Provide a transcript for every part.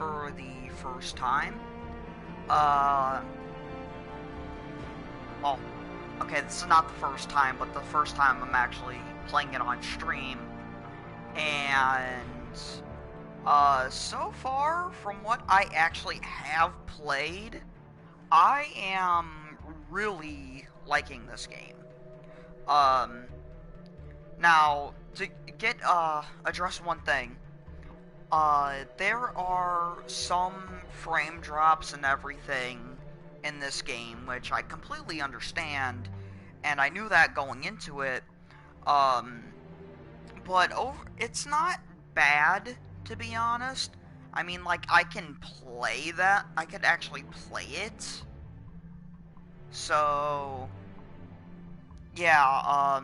for the first time. Uh, well, okay, this is not the first time, but the first time I'm actually playing it on stream. And, so far, from what I actually have played, I am really liking this game. Um, Now, to address one thing, there are some frame drops and everything in this game, which I completely understand, and I knew that going into it, um, but it's not bad, to be honest. I mean, like, I could actually play it, so, yeah,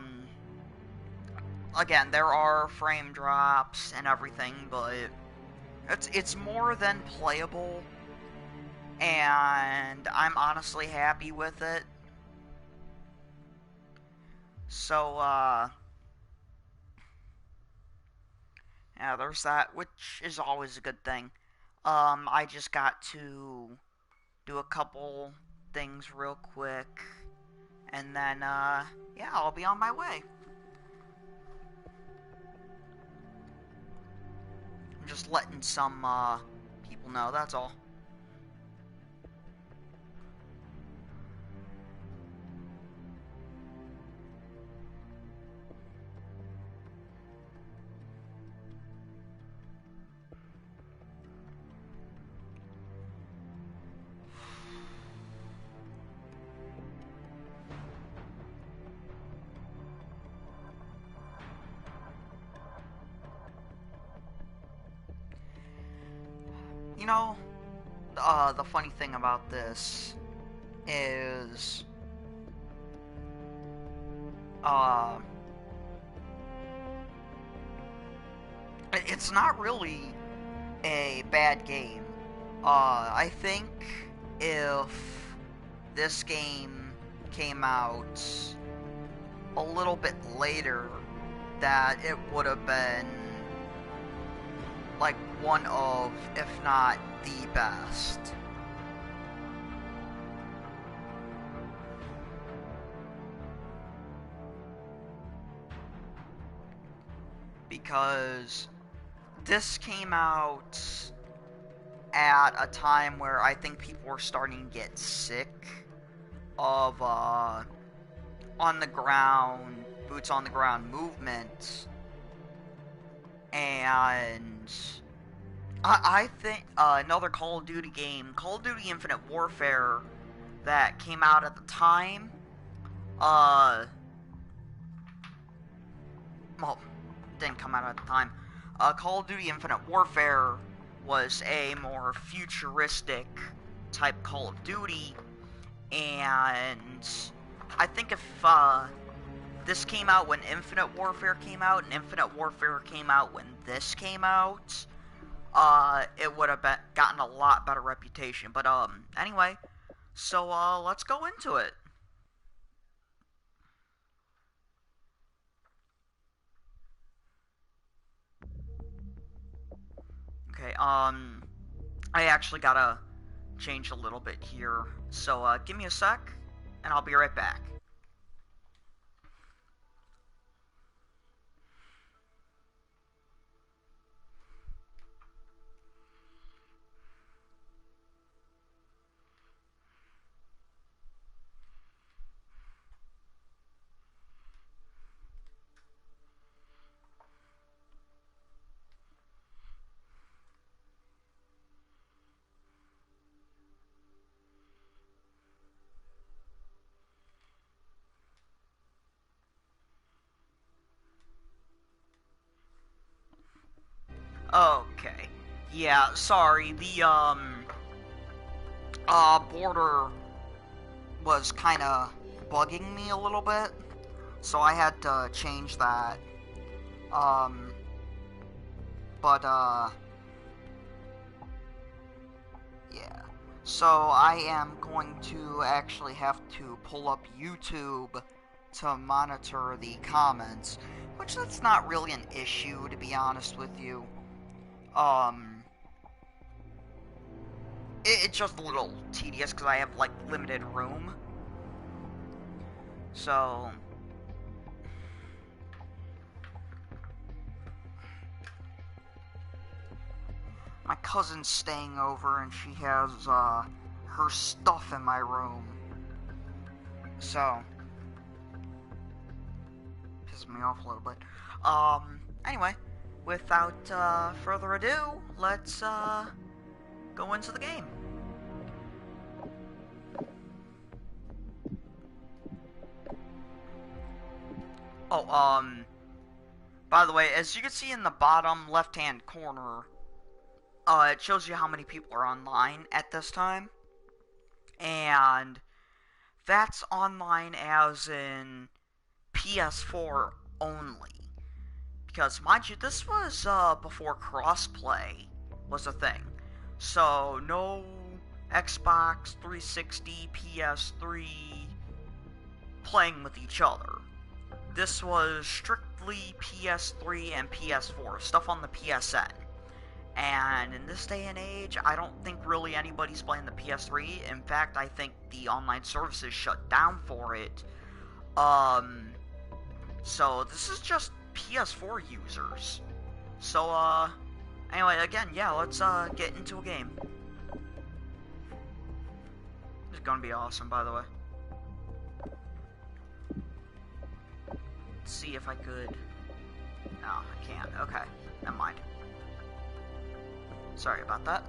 again, there are frame drops and everything, but it's more than playable, and I'm honestly happy with it. So, yeah, there's that, which is always a good thing. I just got to do a couple things real quick, and then, yeah, I'll be on my way. I'm just letting some, people know, that's all. You know, the funny thing about this is, uh, it's not really a bad game. I think if this game came out a little bit later, that it would have been like one of, if not the best. Because this came out at a time where I think people were starting to get sick of on the ground, boots on the ground movement, and I think another Call of Duty game, Call of Duty Infinite Warfare, that came out at the time, well, didn't come out at the time. Call of Duty Infinite Warfare was a more futuristic type Call of Duty, and I think if this came out when Infinite Warfare came out, and Infinite Warfare came out when this came out, it would have gotten a lot better reputation. But anyway, so let's go into it. Okay, I actually gotta change a little bit here. So give me a sec, and I'll be right back. Okay. Yeah, sorry. The border was kind of bugging me a little bit, so I had to change that. Um, but yeah. So I am going to actually have to pull up YouTube to monitor the comments, which that's not really an issue, to be honest with you. Um, it's just a little tedious because I have, like, limited room. So... my cousin's staying over and she has, her stuff in my room. So... pisses me off a little bit. Anyway, without, further ado, let's, go into the game. Oh, by the way, as you can see in the bottom left-hand corner, it shows you how many people are online at this time. And that's online as in PS4 only. Because, mind you, this was, before crossplay was a thing. So, no Xbox 360, PS3 playing with each other. This was strictly PS3 and PS4, stuff on the PSN. And in this day and age, I don't think really anybody's playing the PS3. In fact, I think the online services shut down for it. So this is just PS4 users. So, anyway, again, yeah, let's, get into a game. It's gonna be awesome, by the way. Let's see if I could... no, I can't. Okay, never mind. Sorry about that.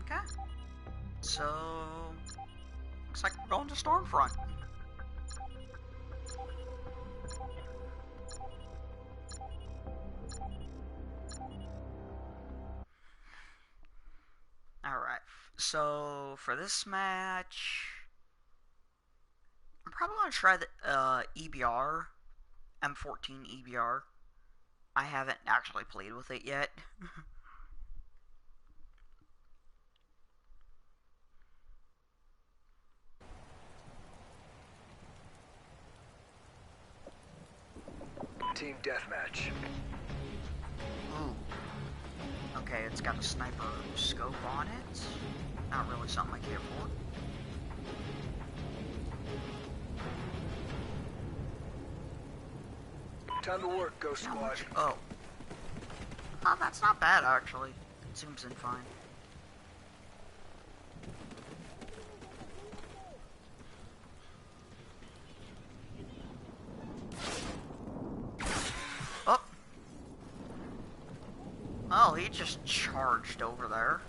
Okay. So... looks like we're going to Stormfront. Alright, so for this match... I'm probably going to try the EBR, M14 EBR. I haven't actually played with it yet. Team deathmatch. Ooh. Okay, it's got a sniper scope on it. Not really something I care for. Time to work, Ghost Squad. Oh. Oh, that's not bad, actually. It zooms in fine. Oh. Oh, he just charged over there.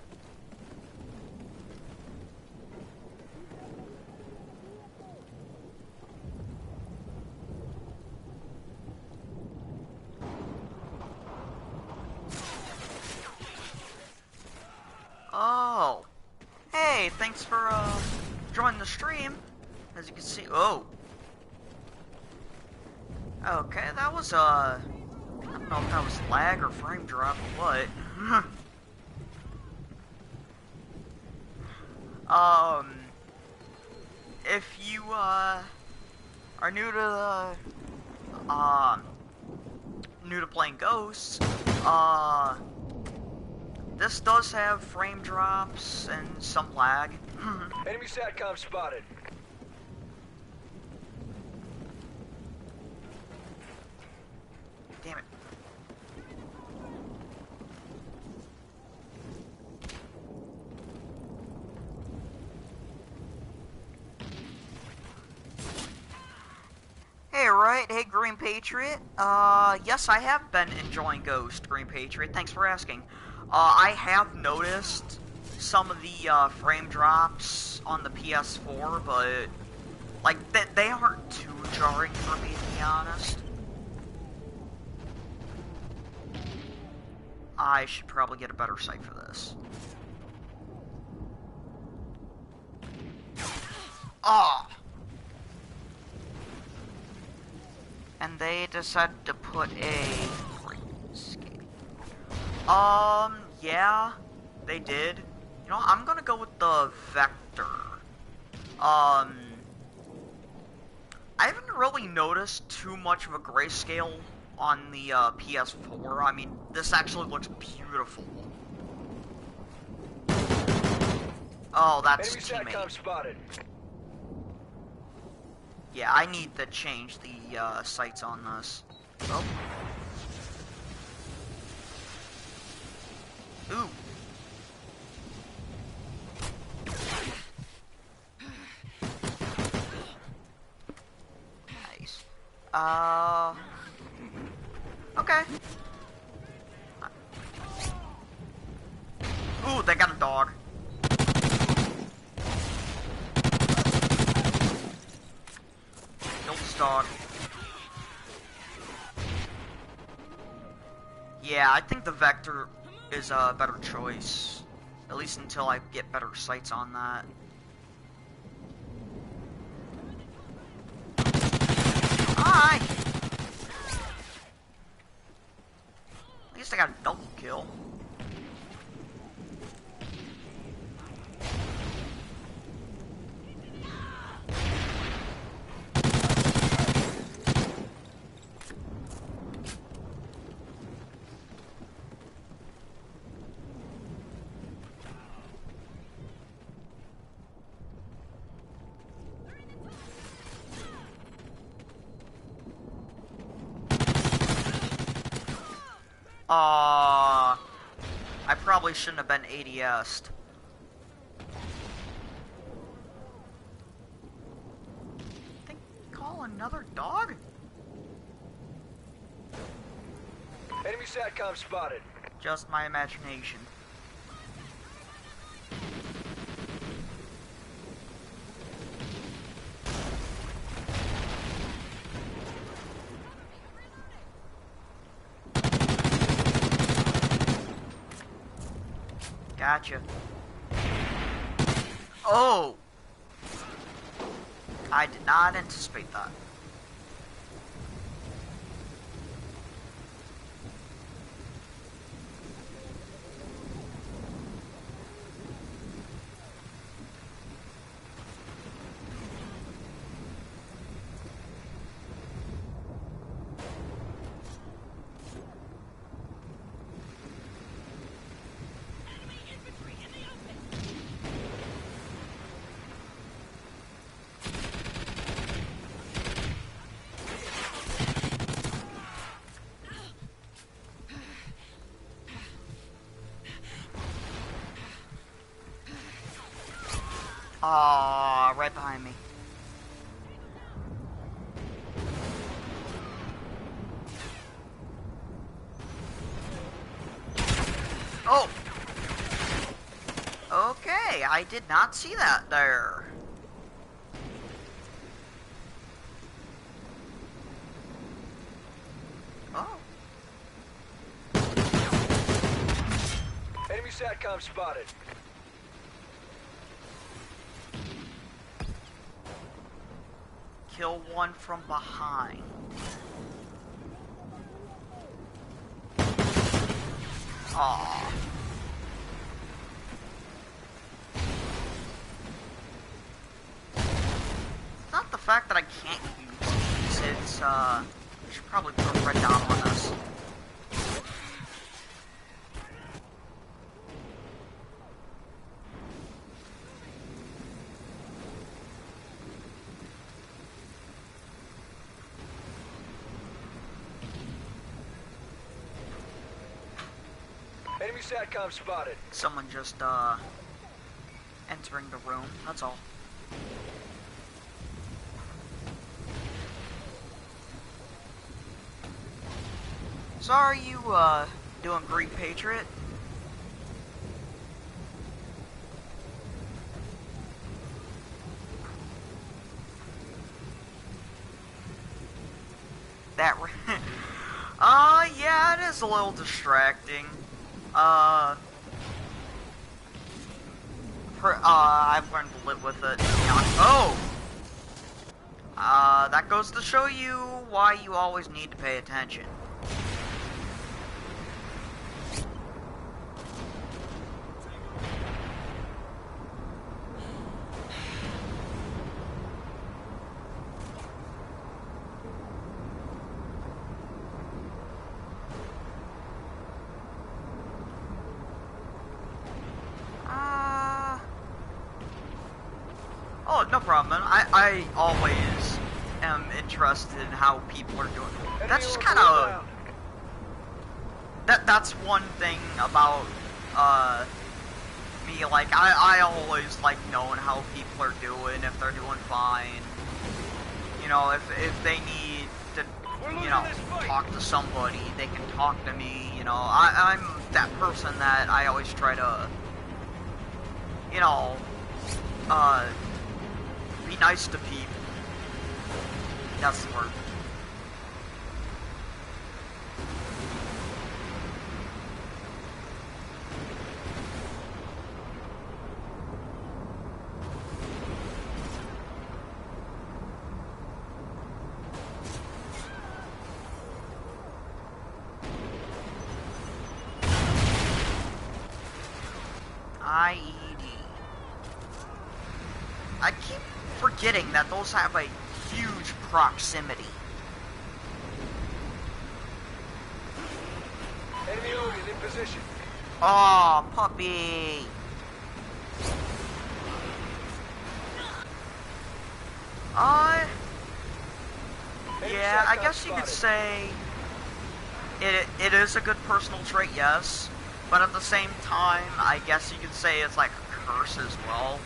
Oh. Hey, thanks for, joining the stream. As you can see, oh. Okay, that was, I don't know if that was lag or frame drop or what. Um, if you are new to playing Ghosts, this does have frame drops and some lag. Enemy SATCOM spotted. Damn it. Hey, right. Hey, Green Patriot. Yes, I have been enjoying Ghost, Green Patriot. Thanks for asking. I have noticed some of the, frame drops on the PS4, but, like, they aren't too jarring for me, to be honest. I should probably get a better sight for this. Ah! And they decided to put a scale. Yeah, they did. You know, I'm gonna go with the Vector. I haven't really noticed too much of a grayscale on the PS4. I mean, this actually looks beautiful. Oh, that's Enemy SATCOM spotted. Yeah, I need to change the sights on this. Oh. Ooh. Nice. Okay. Ooh, they got a dog. Kill this dog. Yeah, I think the Vector is a better choice. At least until I get better sights on that. Hi! At least I got a double kill. I probably shouldn't have been ADS'd. Think call another dog? Enemy SATCOM spotted. Just my imagination. Gotcha. Oh! I did not anticipate that. Aw, right behind me. Oh! Okay, I did not see that there. Oh. Enemy SATCOM spotted. Kill one from behind. Aww. fact that I can't use these, it's, I should probably put a red dot on this. Enemy SATCOM spotted. Someone just, entering the room, that's all. So are you, doing Greek Patriot? That, yeah, it is a little distracting. I've learned to live with it. Oh! That goes to show you why you always need to pay attention. Oh, no problem. I always am interested in how people are doing. That's just kind of... That's one thing about, me. Like, I always like knowing how people are doing, if they're doing fine. You know, if they need to, you know, talk to somebody, they can talk to me, you know. I'm that person that I always try to, you know, be nice to people. That's the word. IED. I keep forgetting that those have a huge proximity. Enemy Odin in position. Oh, puppy. Yeah, I guess you could say it is a good personal trait, yes. But at the same time, I guess you could say it's like a curse as well.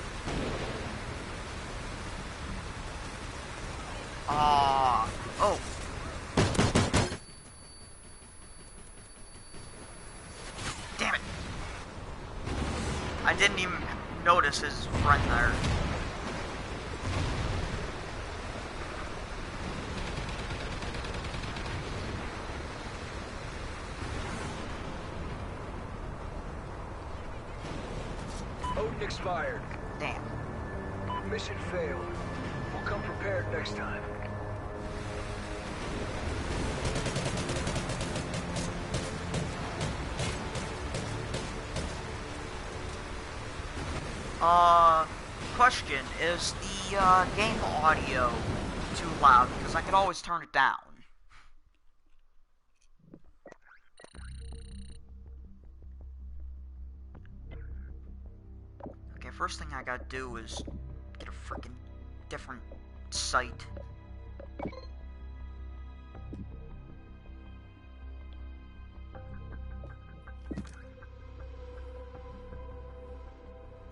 Oh. Damn it. I didn't even notice his friend there. Odin expired. Damn. Mission failed. We'll come prepared next time. Question, is the, game audio too loud? Because I could always turn it down. Okay, first thing I gotta do is get a freaking different site.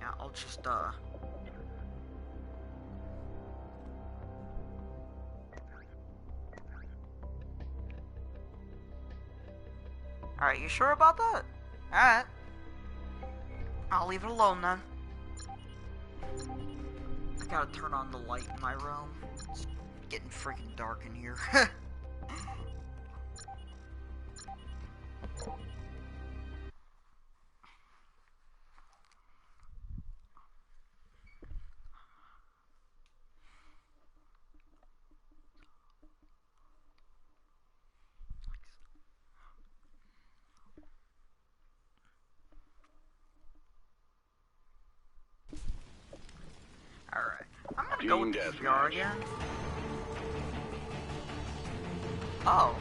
Yeah, I'll just, Alright, you sure about that? Alright. I'll leave it alone then. I gotta turn on the light in my room. It's getting freaking dark in here. Alright. I'm gonna go with PVR again? Oh.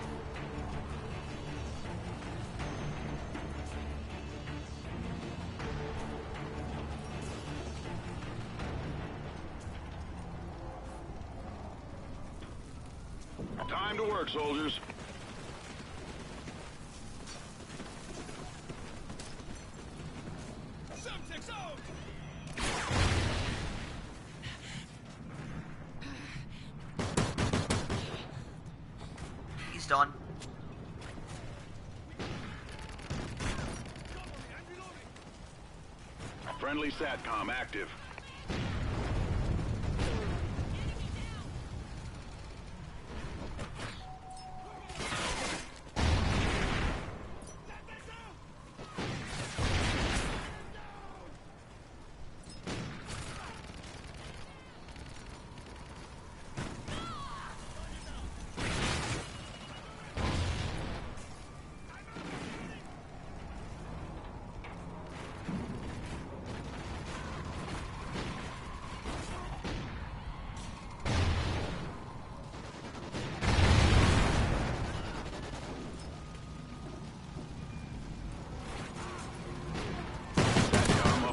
Time to work, soldiers. He's done. Friendly SATCOM active.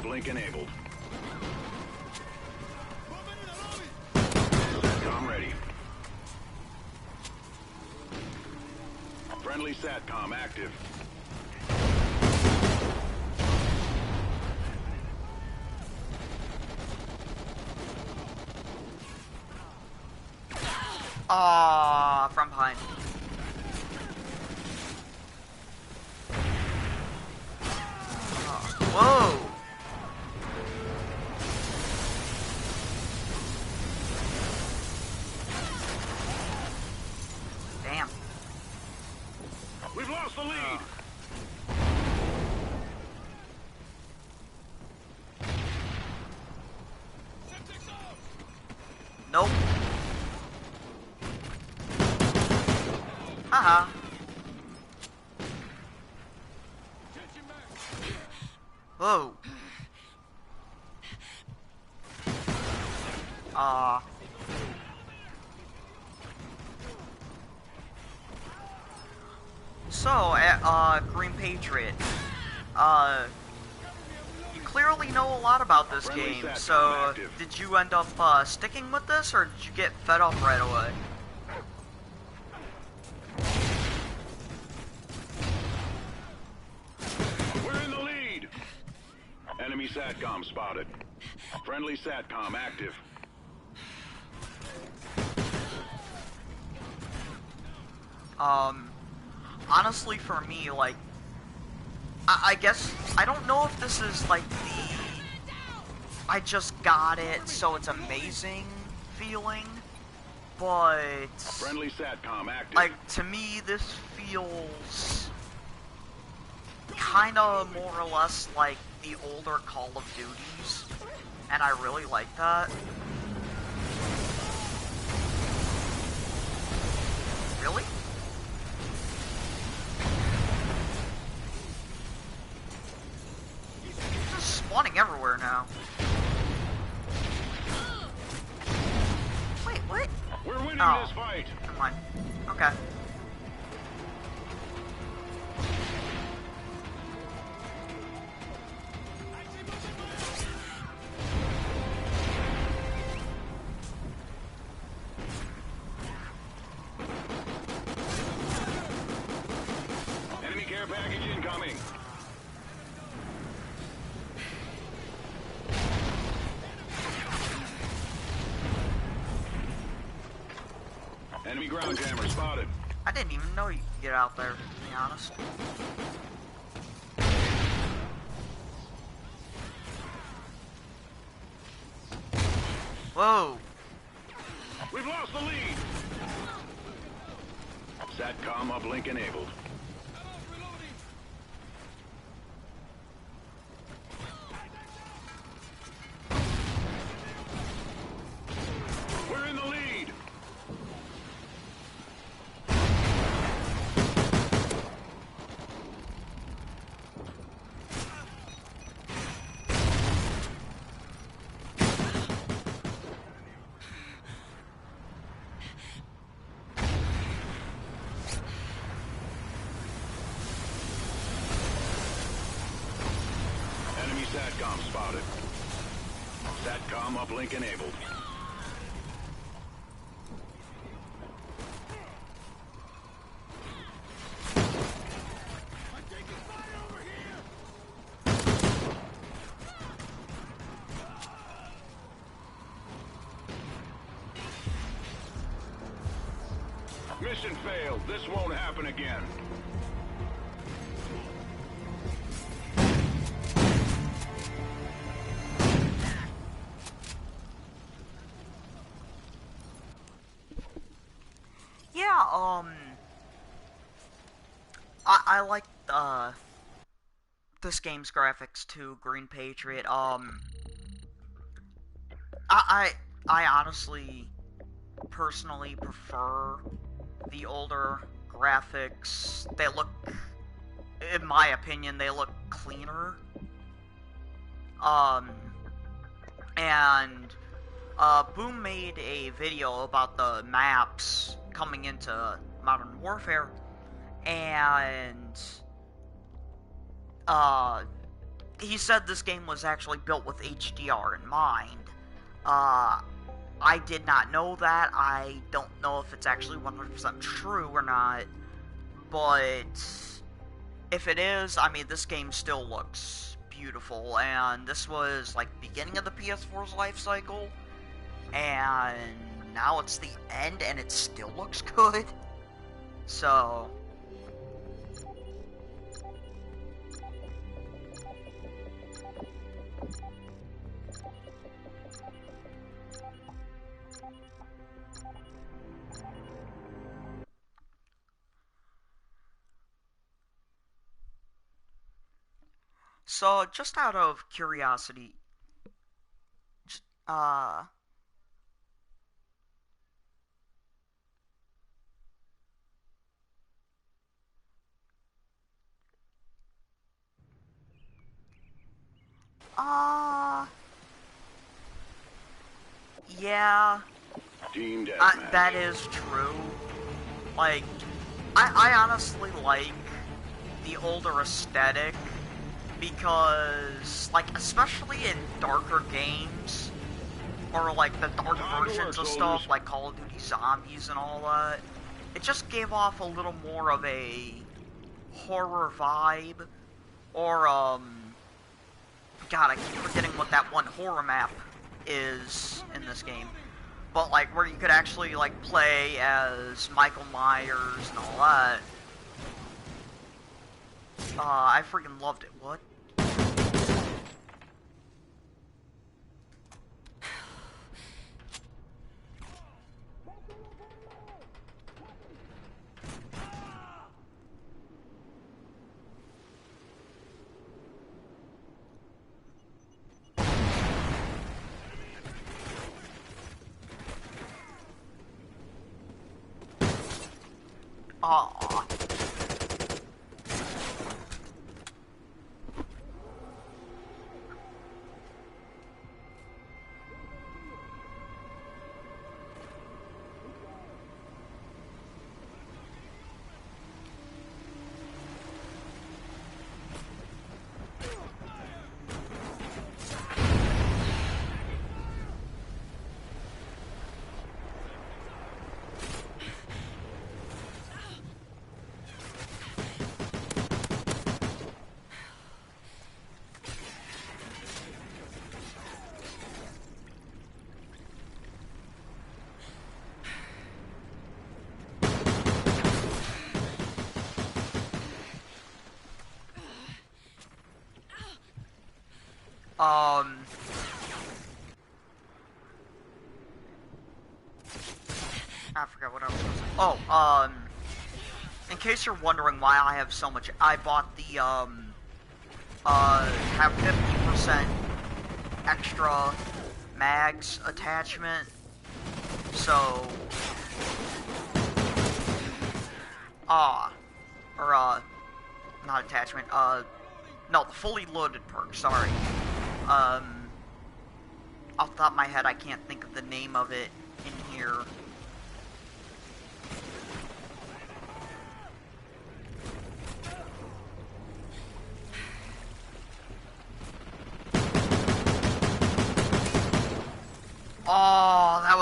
Link enabled. SATCOM ready. Friendly SATCOM active. From behind. Whoa! Damn. We've lost the lead. Nope. Haha. Whoa. So, Green Patriot, you clearly know a lot about this game, so did you end up, sticking with this, or did you get fed up right away? We're in the lead. Enemy SATCOM spotted. Friendly SATCOM active. Honestly for me, like, I guess, I don't know if this is, like, the I just got it, so it's amazing feeling, but Friendly SATCOM active. like, to me, this feels kinda more or less like the older Call of Duties, and I really like that. Really? Just spawning everywhere now. Wait, what? We're winning Oh. this fight. Never mind. Okay. Enemy care package incoming. Enemy ground jammer spotted. I didn't even know you could get out there, to be honest. Whoa! We've lost the lead. SATCOM uplink enabled. We're in the lead. SATCOM spotted. SATCOM uplink enabled. Mission failed. This won't happen again. Yeah, I like, this game's graphics too, Green Patriot. I honestly, personally prefer the older graphics. They look, in my opinion, they look cleaner. And Boom made a video about the maps coming into Modern Warfare, and he said this game was actually built with HDR in mind. I did not know that. I don't know if it's actually 100% true or not, but if it is, I mean, this game still looks beautiful, and this was like the beginning of the PS4's life cycle, and now it's the end and it still looks good. So just out of curiosity, uh uh yeah, Team deathmatch. that is true. Like, I honestly like the older aesthetic, because, like, especially in darker games, or like the dark versions of stuff, like Call of Duty Zombies and all that, it just gave off a little more of a horror vibe, or, God, I keep forgetting what that one horror map is in this game. But, like, where you could actually, like, play as Michael Myers and all that. I freaking loved it. What? Aw. I forgot what I was going to say. Oh, in case you're wondering why I have so much, I bought the, have 50% extra mags attachment, so, not attachment, no, the fully loaded perk, sorry. Off the top of my head, I can't think of the name of it in here.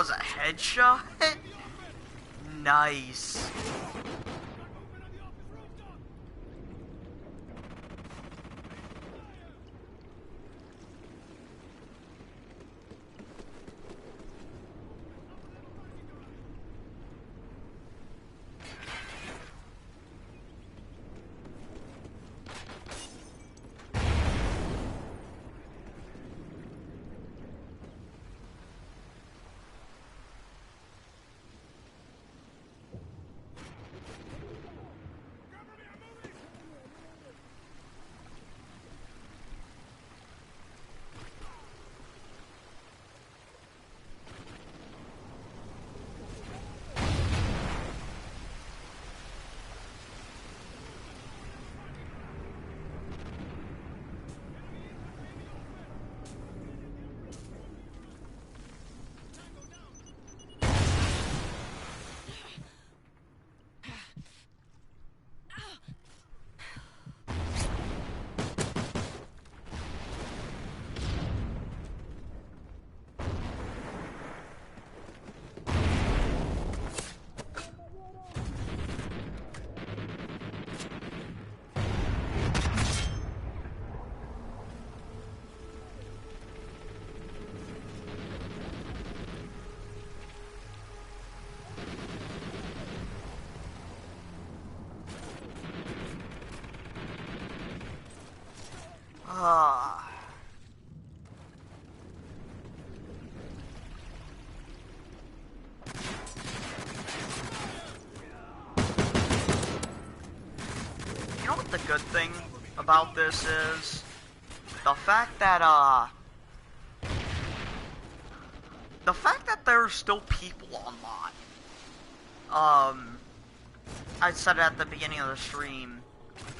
was a headshot? Nice. Ah. You know what the good thing about this is? The fact that, there's still people online. I said it at the beginning of the stream.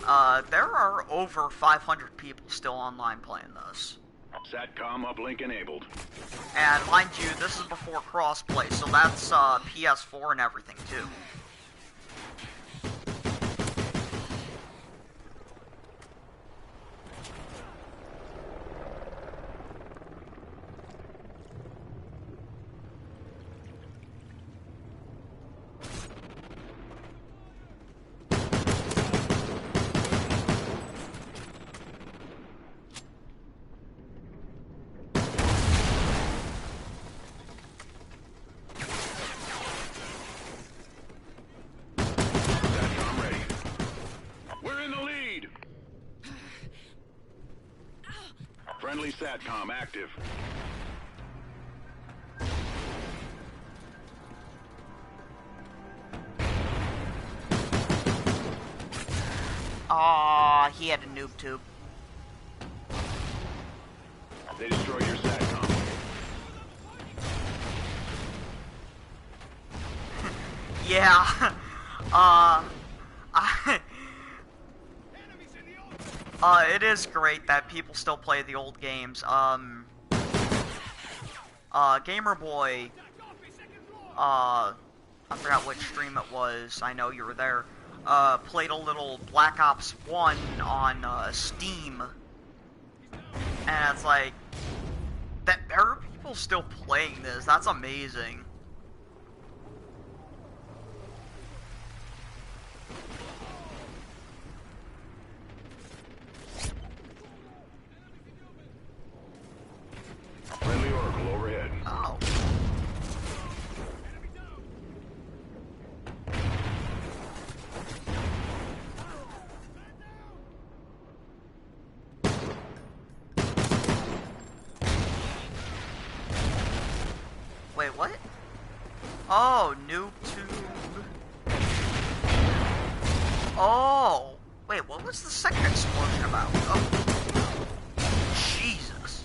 There are over 500 people still online playing this. SATCOM uplink enabled. And mind you, this is before crossplay, so that's PS4 and everything too. SATCOM ready. We're in the lead. Friendly SATCOM active. Aw, he had a noob tube. They destroyed your SATCOM. Yeah, it is great that people still play the old games. Gamerboy, I forgot which stream it was, I know you were there, played a little Black Ops 1 on, Steam, and it's like, there are people still playing this, that's amazing. Friendly Oracle overhead. Oh. Wait, what? Oh, noob tube. Oh! Wait, what was the second explosion about? Oh. Jesus.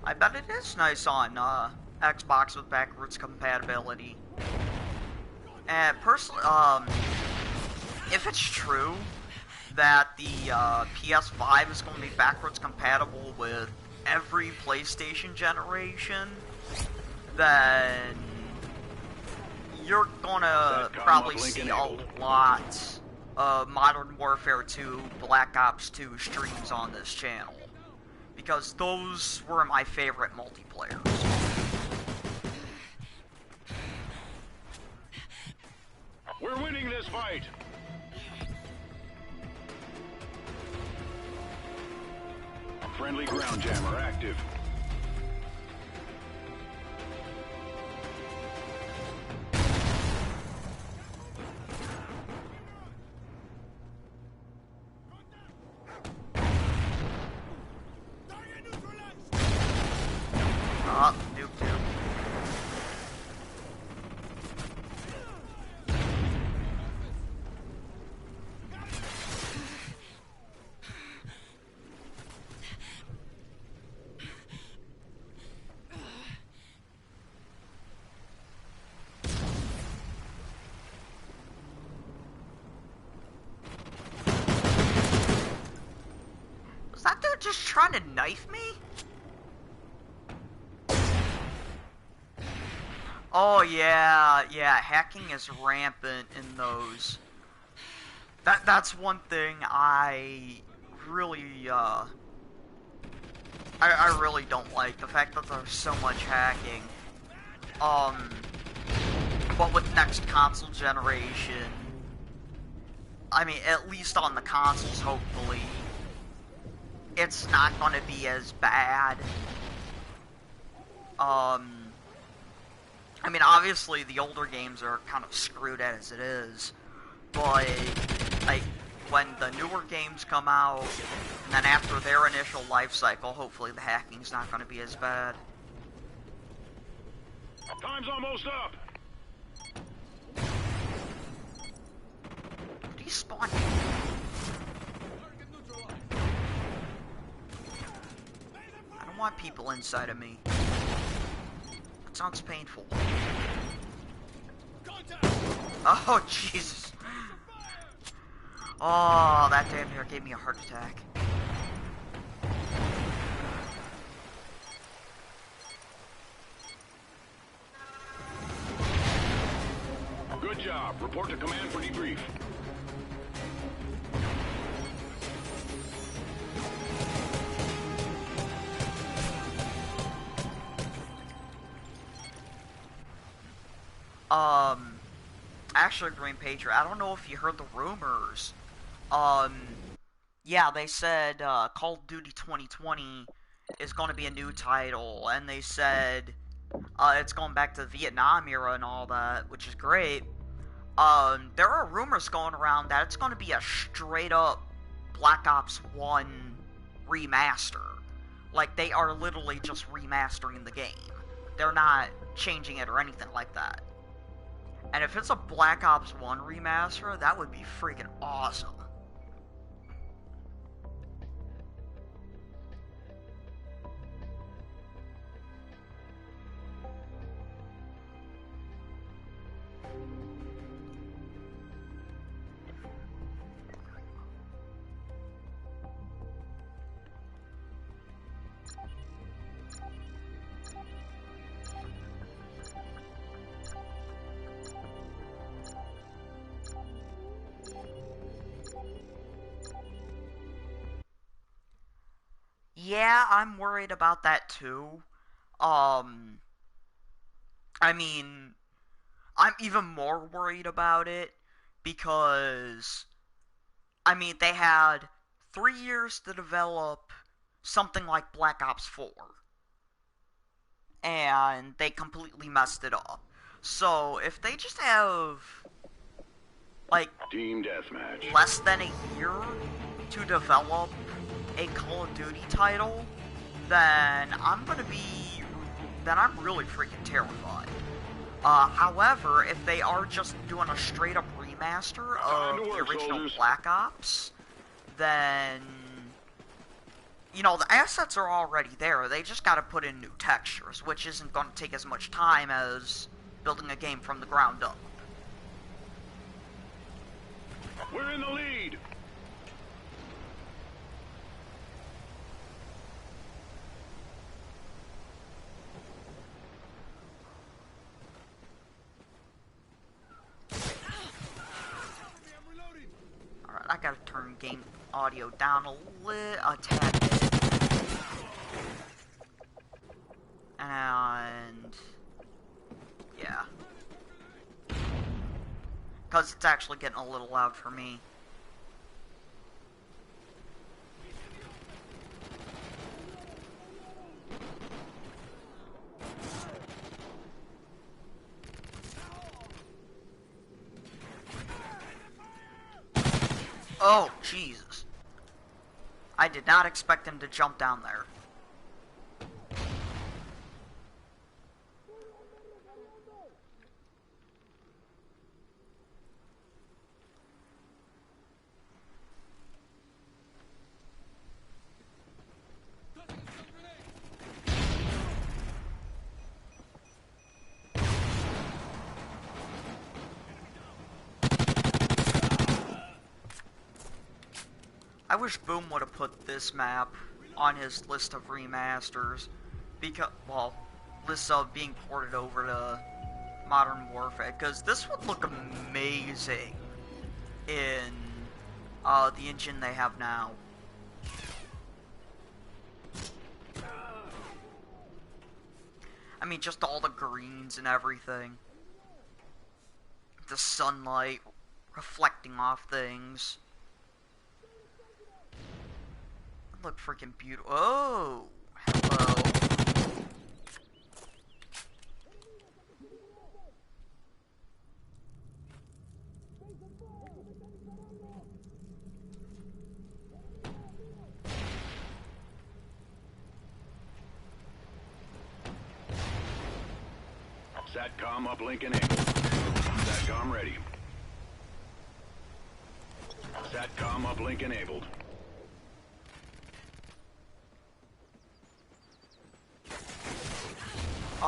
I bet it is nice on Xbox with backwards compatibility. And personally, if it's true that the PS5 is going to be backwards compatible with every PlayStation generation, then you're gonna probably see a lot of Modern Warfare 2, Black Ops 2 streams on this channel. Because those were my favorite multiplayers. We're winning this fight! Friendly ground jammer active. Nuke two. Was that dude just trying to knife me? Oh yeah, hacking is rampant in those. That's one thing I really, I really don't like, the fact that there's so much hacking. But with next console generation, I mean, at least on the consoles, hopefully, it's not gonna be as bad. I mean, obviously, the older games are kind of screwed as it is, but, like, when the newer games come out, and then after their initial life cycle, hopefully the hacking's not going to be as bad. Time's almost up! Despawn. I don't want people inside of me. That sounds painful. Oh, Jesus. Oh, that damn near gave me a heart attack. Good job. Report to command for debrief. Actually, Green Patriot, I don't know if you heard the rumors. Yeah, they said, Call of Duty 2020 is going to be a new title, and they said, it's going back to the Vietnam era and all that, which is great. There are rumors going around that it's going to be a straight-up Black Ops 1 remaster. Like, they are literally just remastering the game. They're not changing it or anything like that. And if it's a Black Ops 1 remaster, that would be freaking awesome. Yeah, I'm worried about that too. I mean, I'm even more worried about it because, I mean, they had 3 years to develop something like Black Ops 4. And they completely messed it up. So, if they just have, like, Team deathmatch. less than a year to develop a Call of Duty title, then I'm really freaking terrified. However, if they are just doing a straight up remaster of the original Black Ops, then, you know, the assets are already there. They just gotta put in new textures, which isn't gonna take as much time as building a game from the ground up. We're in the lead! game audio down a tad bit. And yeah. Because it's actually getting a little loud for me. Oh, Jesus. I did not expect him to jump down there. I wish Boom would have put this map on his list of remasters, because, well, list of being ported over to Modern Warfare, because this would look amazing in the engine they have now. I mean, just all the greens and everything. The sunlight reflecting off things. Look freaking beautiful. Oh, hello. SATCOM uplink enabled. SATCOM ready. SATCOM uplink enabled.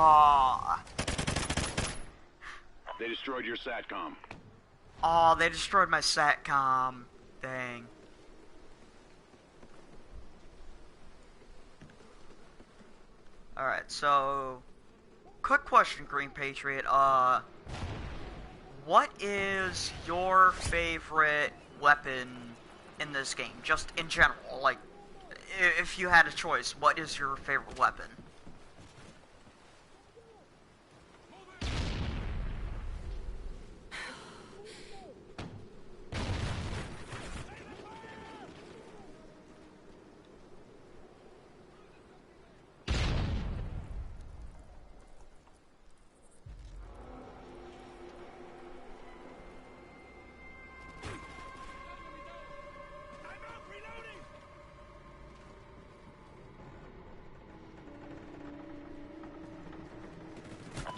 Aw. They destroyed your SATCOM. Aw, they destroyed my SATCOM. Dang. Alright, so... Quick question, Green Patriot. What is your favorite weapon in this game? Just in general, like, if you had a choice, what is your favorite weapon?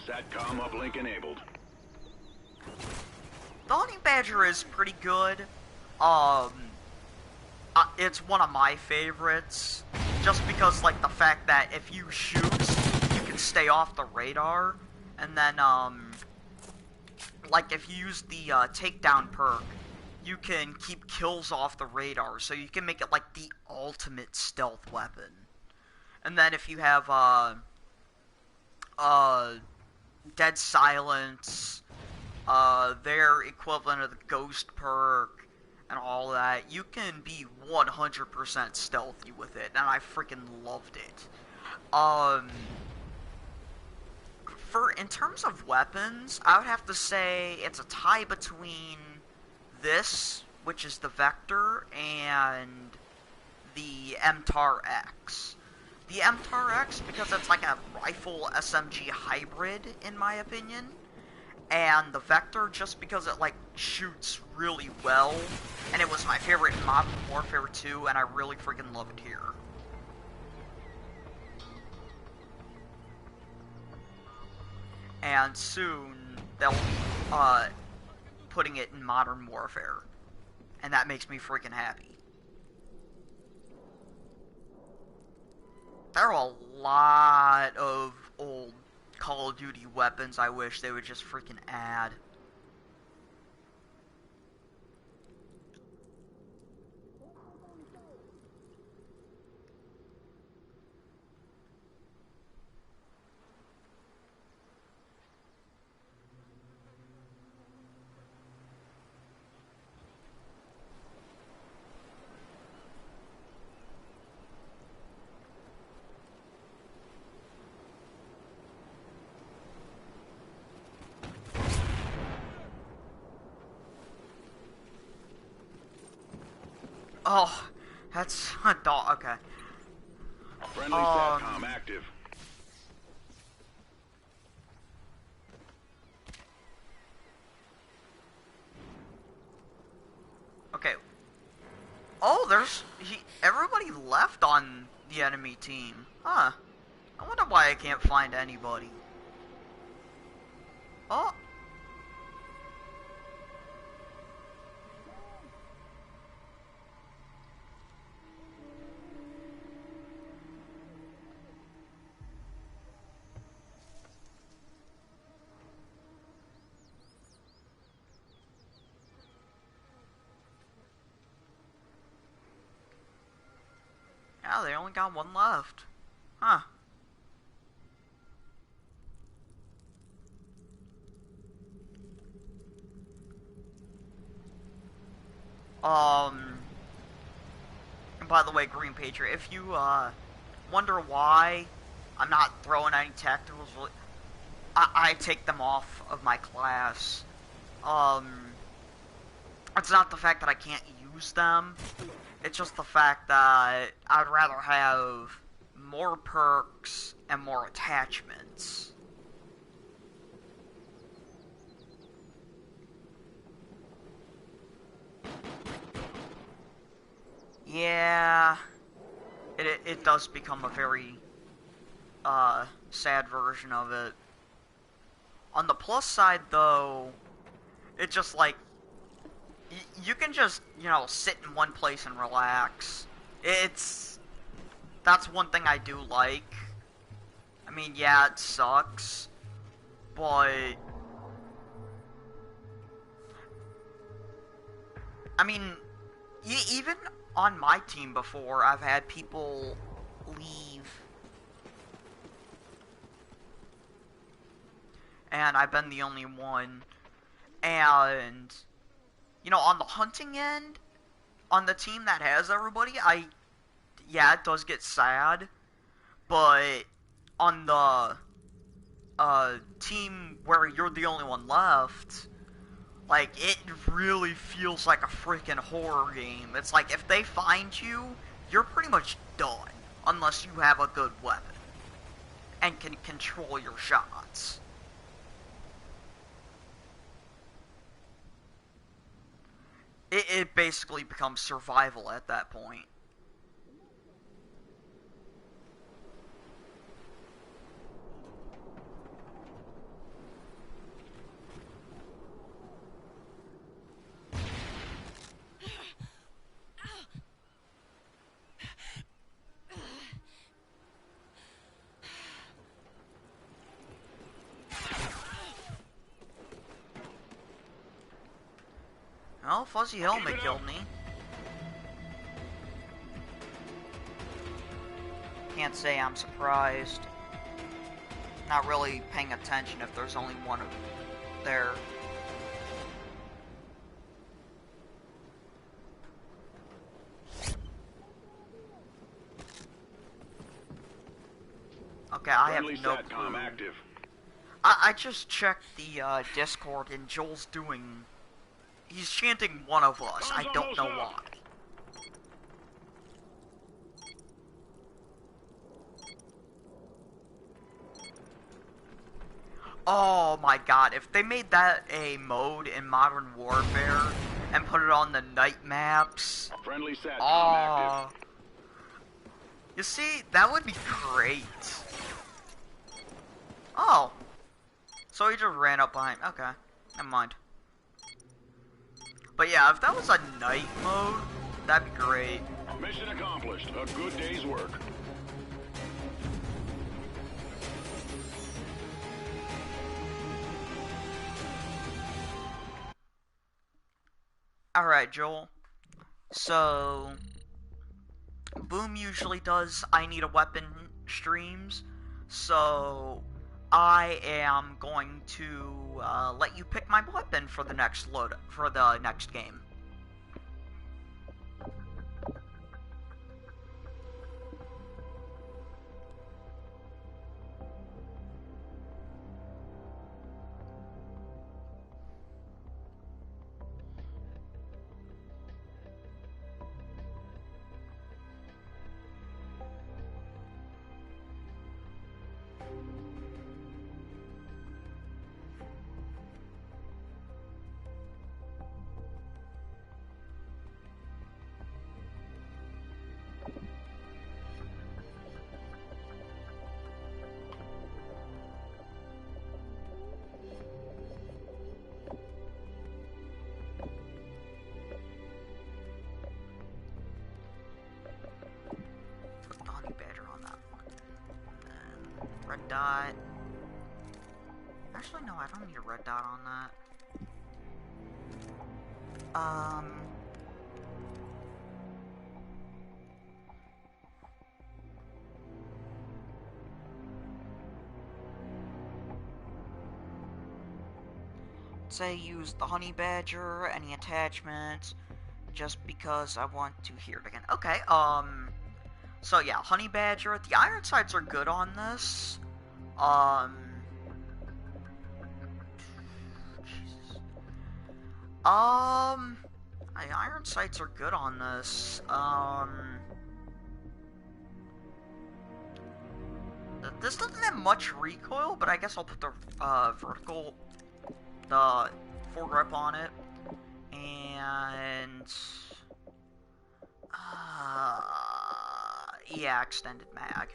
SATCOM uplink enabled. The Honey Badger is pretty good. It's one of my favorites, just because, like, the fact that if you shoot, you can stay off the radar, and then, like, if you use the, takedown perk, you can keep kills off the radar, so you can make it, like, the ultimate stealth weapon. And then if you have, Dead Silence, their equivalent of the Ghost perk, and all that, you can be 100% stealthy with it, and I freaking loved it. In terms of weapons, I would have to say it's a tie between this, which is the Vector, and the MTAR X. The MTAR X, because it's like a rifle SMG hybrid, in my opinion. And the Vector, just because it, like, shoots really well. And it was my favorite in Modern Warfare 2, and I really freaking love it here. And soon, they'll be, putting it in Modern Warfare. And that makes me freaking happy. There are a lot of old Call of Duty weapons I wish they would just freaking add. Oh, that's a dog. Okay. Friendly SATCOM active. Okay. Oh, everybody left on the enemy team. Huh. I wonder why I can't find anybody. Oh. Yeah, they only got one left. Huh. And by the way, Green Patriot, if you, wonder why I'm not throwing any tacticals, I take them off of my class. It's not the fact that I can't use them, it's just the fact that I'd rather have more perks and more attachments. Yeah, it does become a very, sad version of it. On the plus side, though, it's just like, you can just, sit in one place and relax. That's one thing I do like. I mean, yeah, it sucks, but, I mean, even on my team before, I've had people leave, and I've been the only one, and, on the hunting end, on the team that has everybody, yeah, it does get sad, but on the, team where you're the only one left, like, it really feels like a freaking horror game. It's like, if they find you, you're pretty much done, unless you have a good weapon, and can control your shots. It basically becomes survival at that point. Well, Fuzzy Helmet killed me. Can't say I'm surprised. Not really paying attention if there's only one of there. Okay, I have no clue. Active. I just checked the Discord and Joel's he's chanting one of us. I don't know why. Oh my god, if they made that a mode in Modern Warfare and put it on the night maps. Friendly SATCOM active. You see, that would be great. Oh. So he just ran up behind. Okay, never mind. But yeah, if that was a night mode, that'd be great. Mission accomplished. A good day's work. Alright, Joel. So, Boom usually does I Need a Weapon streams. So, I am going to let you pick my weapon for the next game. dot. Actually, no, I don't need a red dot on that. Say use the honey badger, any attachments, just because I want to hear it again. Okay, so yeah, honey badger. The iron sights are good on this. Jesus. The iron sights are good on this. This doesn't have much recoil, but I guess I'll put the vertical, the foregrip on it, and yeah, extended mag.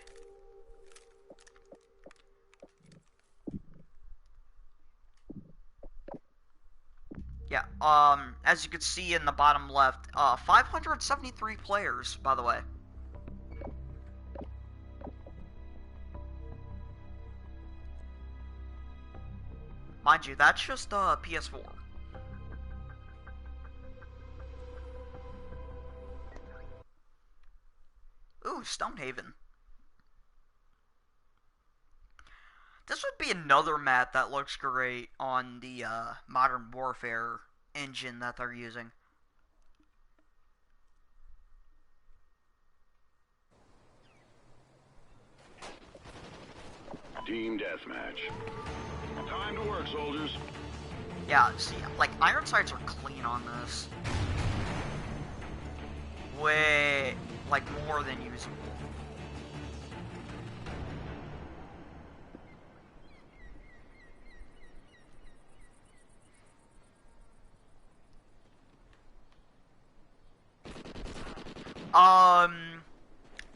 Yeah, as you can see in the bottom left, 573 players, by the way. Mind you, that's just, PS4. Ooh, Stonehaven. This would be another map that looks great on the Modern Warfare engine that they're using. Team deathmatch. Time to work, soldiers. Yeah, see, like, iron sights are clean on this. Way, like, more than usable.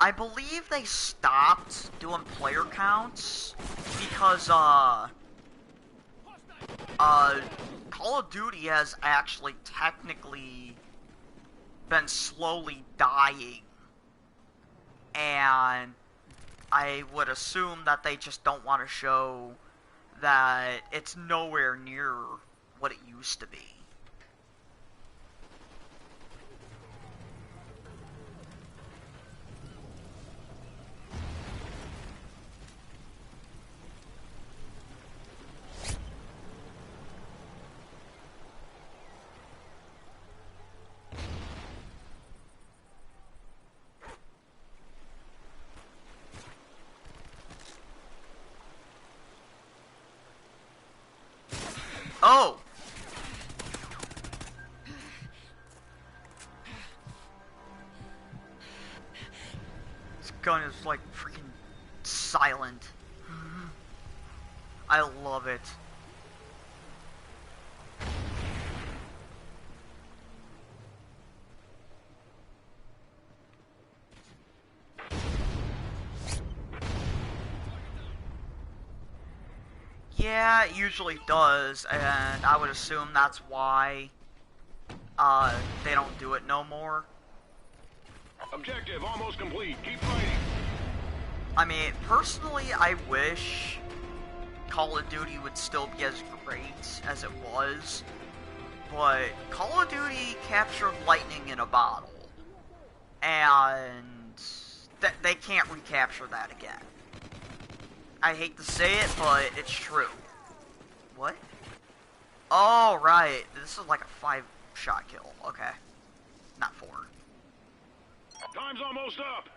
I believe they stopped doing player counts because, Call of Duty has actually technically been slowly dying, and I would assume that they just don't want to show that it's nowhere near what it used to be. Oh! This gun is like freaking silent. I love it. Yeah, it usually does, and I would assume that's why they don't do it no more. Objective almost complete. Keep fighting. I mean, personally, I wish Call of Duty would still be as great as it was, but Call of Duty captured lightning in a bottle, and they can't recapture that again. I hate to say it, but it's true. What? Oh, right. This is like a 5-shot kill. Okay. Not 4. Time's almost up.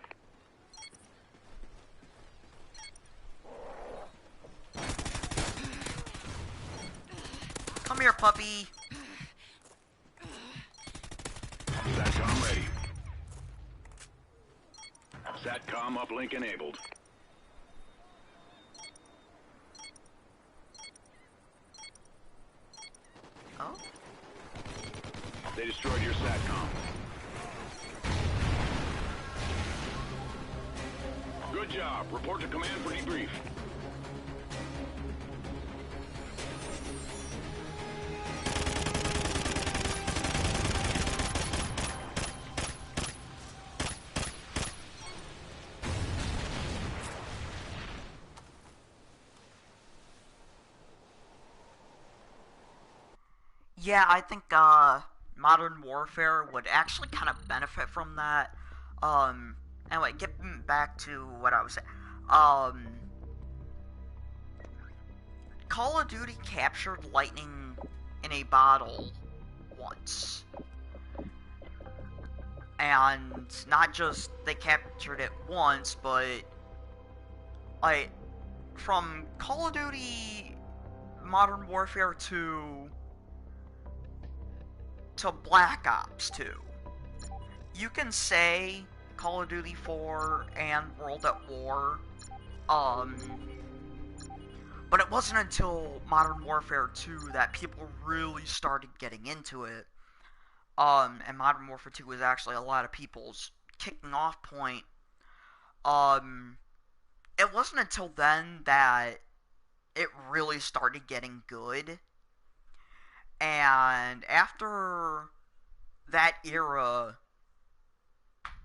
Come here, puppy. SATCOM ready. SATCOM uplink enabled. Oh? They destroyed your SATCOM. Good job. Report to command for debrief. Yeah, I think Modern Warfare would actually kind of benefit from that. Um, anyway, getting back to what I was saying. Um, Call of Duty captured lightning in a bottle once. And not just they captured it once, but like from Call of Duty Modern Warfare 2 to Black Ops 2. You can say Call of Duty 4 and World at War, but it wasn't until Modern Warfare 2 that people really started getting into it. And Modern Warfare 2 was actually a lot of people's kicking off point. It wasn't until then that it really started getting good. And after that era,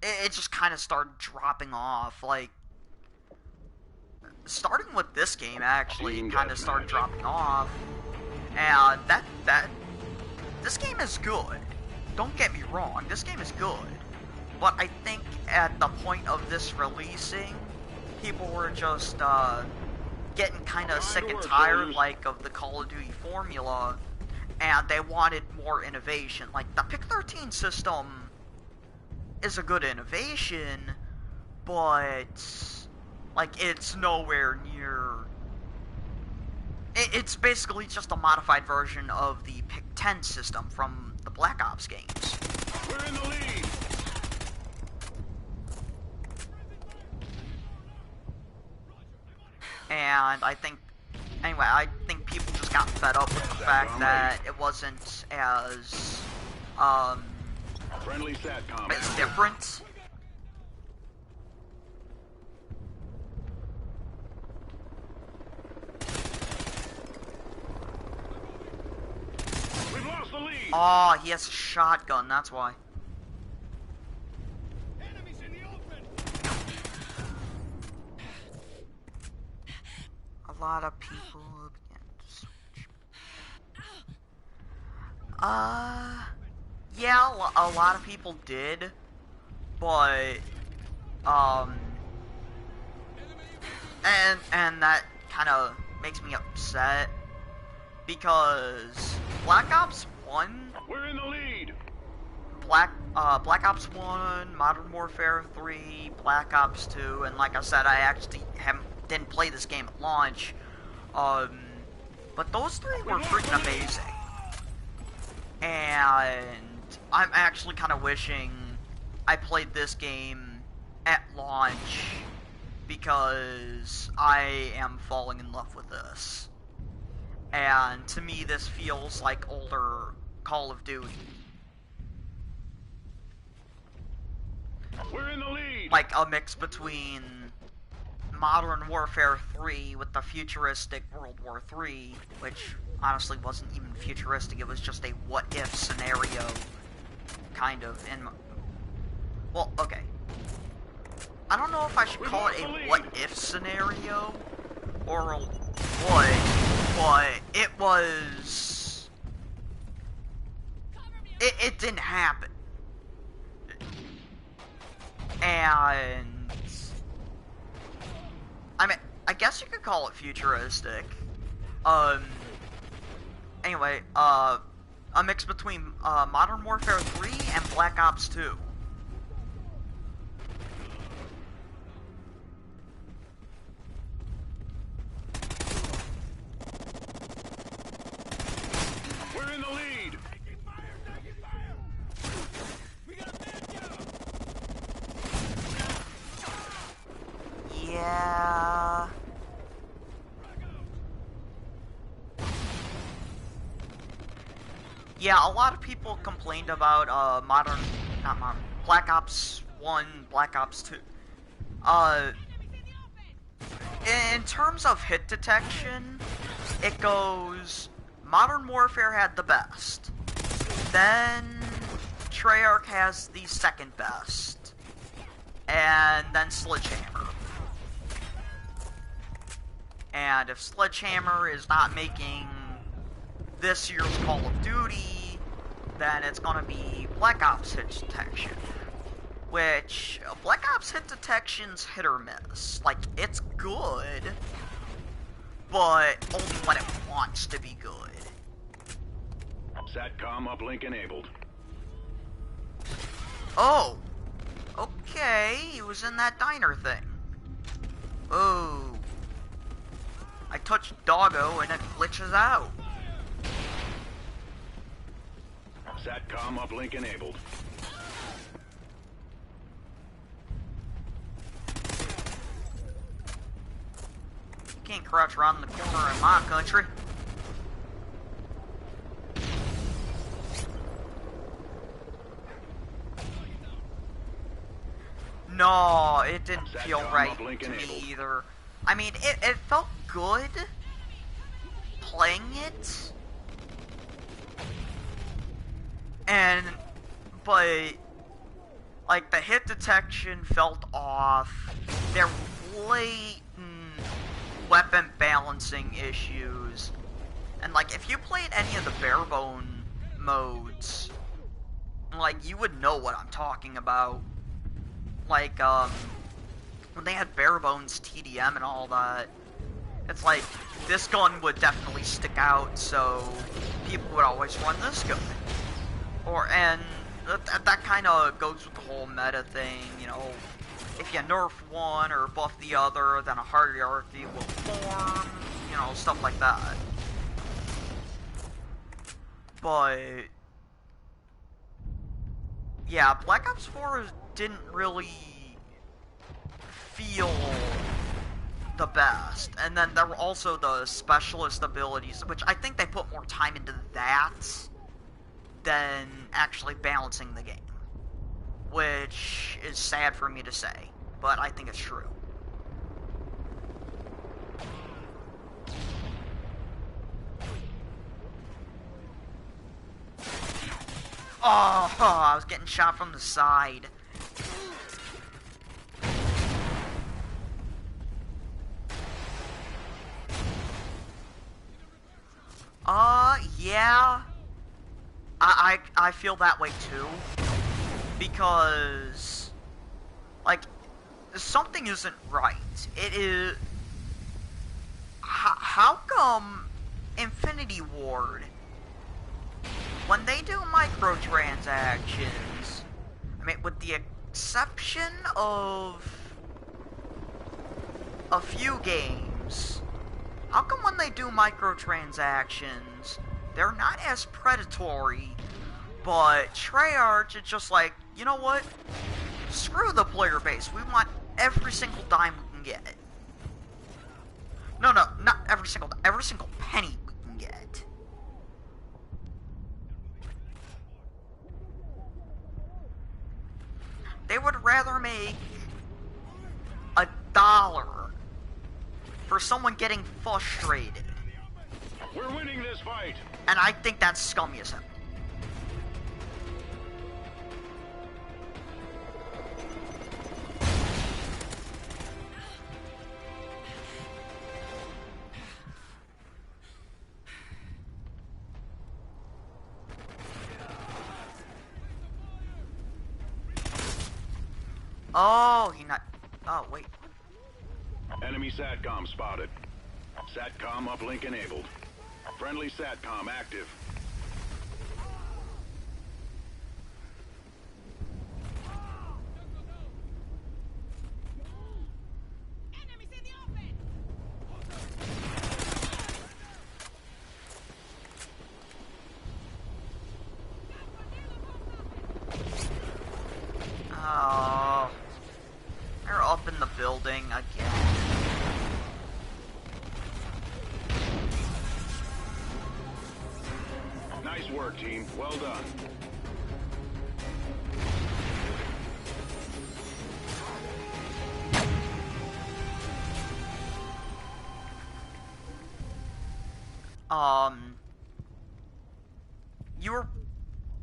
it just kind of started dropping off. Like, starting with this game, actually, kind of started dropping off. And this game is good. Don't get me wrong, this game is good. But I think at the point of this releasing, people were just getting kind of sick and tired, like, of the Call of Duty formula, and they wanted more innovation. Like, the Pick-13 system is a good innovation, but, like, it's nowhere near... It's basically just a modified version of the Pick-10 system from the Black Ops games. We're in the lead. And I think people just got fed up with the fact that it wasn't as Friendly SATCOM. as different. We've lost the lead. Oh, he has a shotgun, that's why. Enemies in the open. A lot of people began to switch. Yeah, a lot of people did, but, and that kind of makes me upset, because Black Ops 1, We're in the lead. Black Ops 1, Modern Warfare 3, Black Ops 2, and like I said, I actually didn't play this game at launch, but those three were freaking amazing. And I'm actually kind of wishing I played this game at launch, because I am falling in love with this. And to me, this feels like older Call of Duty. We're in the lead. Like a mix between Modern Warfare 3 with the futuristic World War 3, which honestly wasn't even futuristic, it was just a what-if scenario, kind of, well, okay. I don't know if I should call it a what-if scenario, or a what, but it was... It didn't happen. And... I mean, I guess you could call it futuristic. Anyway, a mix between, Modern Warfare 3 and Black Ops 2. We're in the lead. Yeah... Yeah, a lot of people complained about, Black Ops 1, Black Ops 2. In terms of hit detection, it goes, Modern Warfare had the best. Then, Treyarch has the second best. And then Sledgehammer. And if Sledgehammer is not making this year's Call of Duty, then it's gonna be Black Ops hit detection. Which, Black Ops hit detection's hit or miss. Like, it's good, but only when it wants to be good. SATCOM uplink enabled. Oh! Okay, he was in that diner thing. Oh. I touched Doggo and it glitches out. SATCOM uplink enabled. You can't crouch around the corner in my country. No, it didn't feel right to me either. I mean, it felt good playing it, but like the hit detection felt off. There were blatant weapon balancing issues, and like if you played any of the barebone modes, like you would know what I'm talking about. Like, when they had bare bones TDM and all that, it's like, this gun would definitely stick out, so people would always run this gun. And that kind of goes with the whole meta thing, you know, if you nerf one or buff the other, then a hierarchy will form, you know, stuff like that. But yeah, Black Ops 4 didn't really feel the best. And then there were also the specialist abilities, which I think they put more time into that than actually balancing the game. Which is sad for me to say, but I think it's true. Oh, I was getting shot from the side. Yeah. I feel that way too. Because, like, something isn't right. It is... How come Infinity Ward, when they do microtransactions, I mean, with the exception of a few games, how come when they do microtransactions, they're not as predatory, but Treyarch is just like, you know what? Screw the player base. We want every single dime we can get. No, not every single penny we can get. They would rather make $1 for someone getting frustrated. We're winning this fight. And I think that's scummy as hell. Oh, he not... Oh, wait. Enemy SATCOM spotted. SATCOM uplink enabled. Friendly SATCOM active. Enemies in the open! Oh. They're up in the building again. Nice work, team. Well done.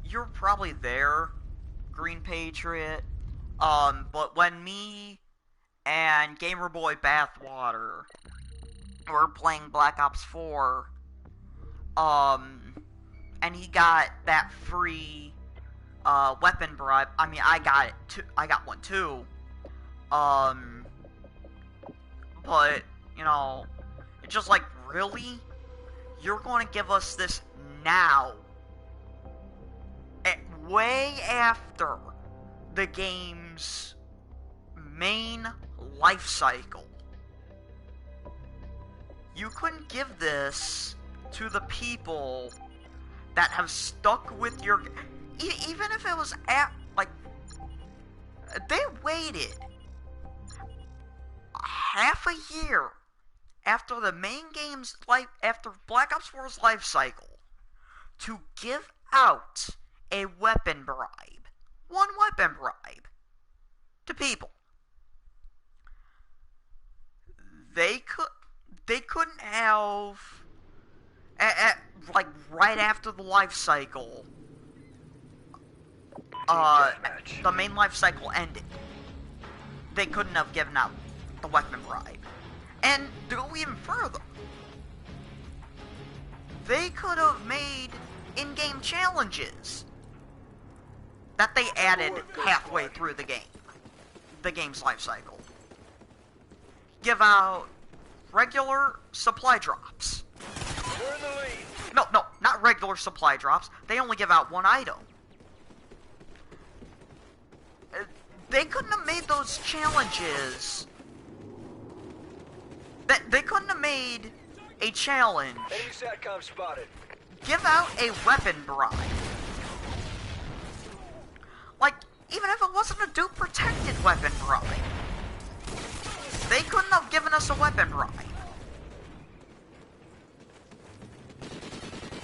You're probably there, Green Patriot. But when me and Gamerboy Bathwater were playing Black Ops 4, And he got that free weapon bribe. I mean, I got it too. I got one too. But you know, it's just like, really, you're going to give us this now, way after the game's main life cycle. You couldn't give this to the people that have stuck with your... Even if it was like... They waited half a year after the main game's life... After Black Ops 4's life cycle to give out a weapon bribe. One weapon bribe. To people. They couldn't have... like, right after the life cycle, the main life cycle ended. They couldn't have given out the weapon bribe. And to go even further, they could have made in-game challenges that they added halfway through the game's life cycle. Give out regular supply drops. We're in the lead. No, not regular supply drops. They only give out one item. They couldn't have made those challenges. They couldn't have made a challenge. Enemy SATCOM spotted. Give out a weapon bribe. Like, even if it wasn't a Duke protected weapon bribe. They couldn't have given us a weapon bribe.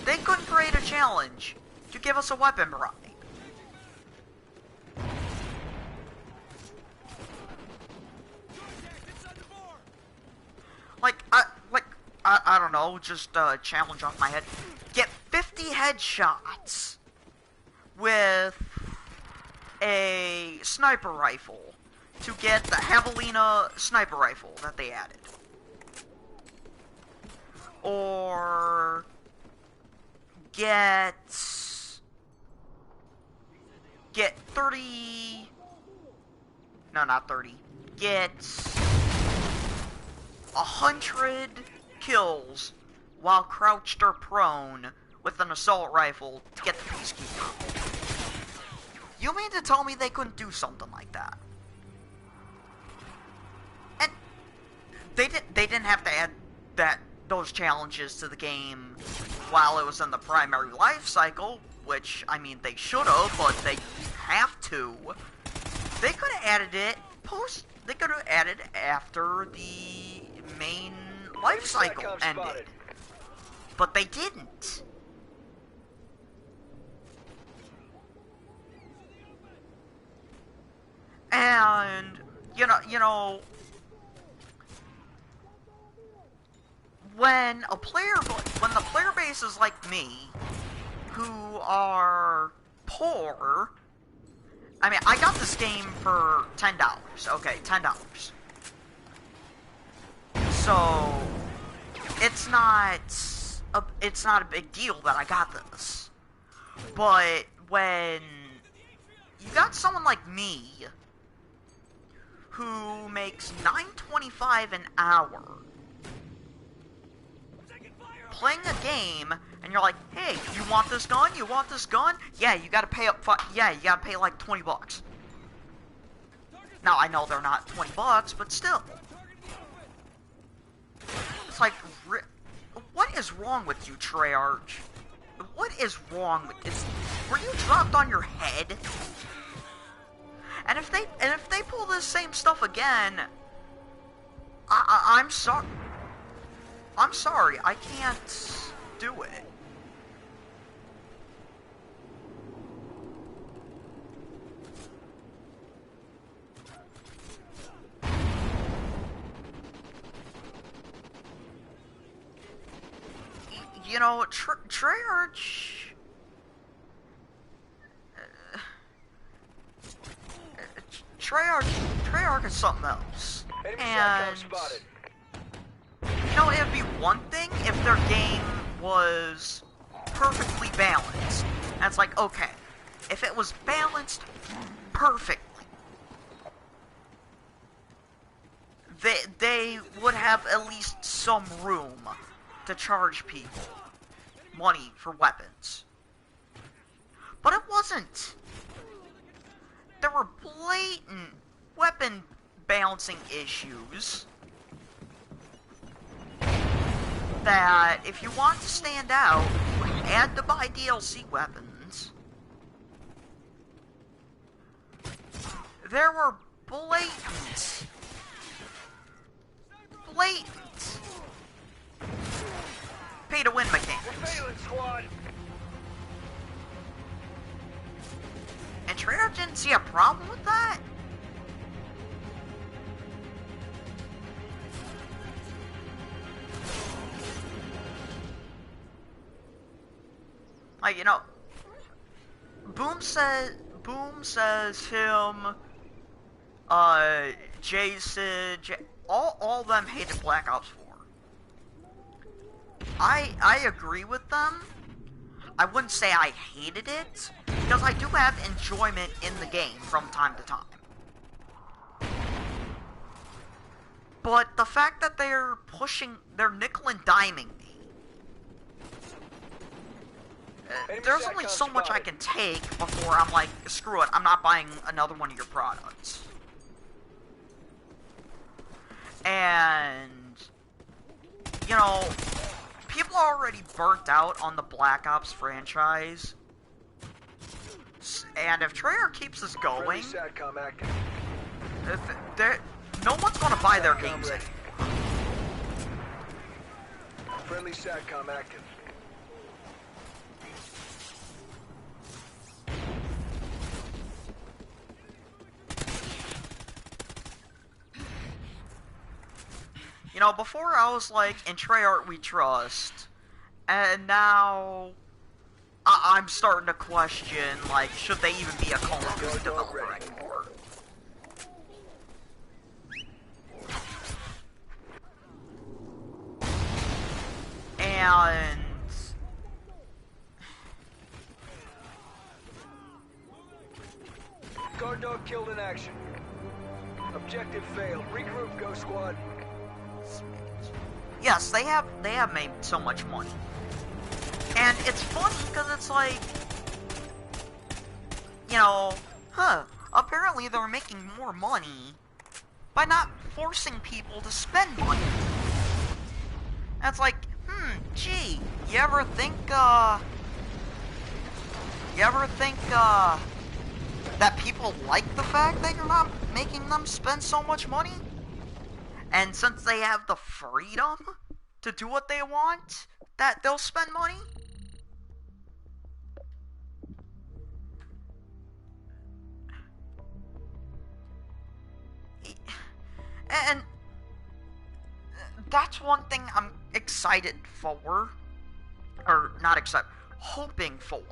They couldn't create a challenge to give us a weapon bribe. I don't know, just a challenge off my head. Get 50 headshots with a sniper rifle to get the Javelina sniper rifle that they added. Or get 30... No, not 30. Get 100 kills while crouched or prone with an assault rifle to get the Peacekeeper. You mean to tell me they couldn't do something like that? And they didn't have to add those challenges to the game while it was in the primary life cycle, which, I mean, they should have, but they have to. They could have added it they could have added after the main life cycle ended. But they didn't. And you know when the player base is like me, who are poor. I mean, I got this game for $10. Okay, $10. So it's not a big deal that I got this. But when you got someone like me who makes $9.25 an hour playing a game, and you're like, hey, you want this gun? You want this gun? Yeah, you gotta pay you gotta pay like $20. Now, I know they're not $20, but still. It's like, what is wrong with you, Treyarch? What is wrong with were you dropped on your head? And if they pull this same stuff again, I'm sorry. I'm sorry, I can't do it. You know, Treyarch... Treyarch is something else. Enemy SATCOM spotted. You know, it'd be one thing if their game was perfectly balanced. And it's like, okay, if it was balanced perfectly, they would have at least some room to charge people money for weapons. But it wasn't. There were blatant weapon balancing issues that, if you want to stand out, you had to buy DLC weapons. There were blatant pay-to-win mechanics. We're failing, squad. And Treyarch didn't see a problem with that? Like, you know, Boom says him, Jason, all of them hated Black Ops 4. I agree with them. I wouldn't say I hated it, because I do have enjoyment in the game from time to time. But the fact that they're nickel and diming me, there's only so much I can take before I'm like, screw it, I'm not buying another one of your products. And, you know, people are already burnt out on the Black Ops franchise. And if Treyarch keeps this going, no one's going to buy their games anymore. Friendly SATCOM active. You know, before I was like, in Treyarch we trust, and now I'm starting to question, like, should they even be a Call of Duty developer anymore? And Guard dog killed in action. Objective failed. Regroup, Go Squad. yes, they have made so much money. And it's funny because it's like, you know, apparently they're making more money by not forcing people to spend money. And it's like, gee, you ever think that people like the fact that you're not making them spend so much money? And since they have the freedom to do what they want, that they'll spend money? And that's one thing I'm excited for, or not excited, hoping for,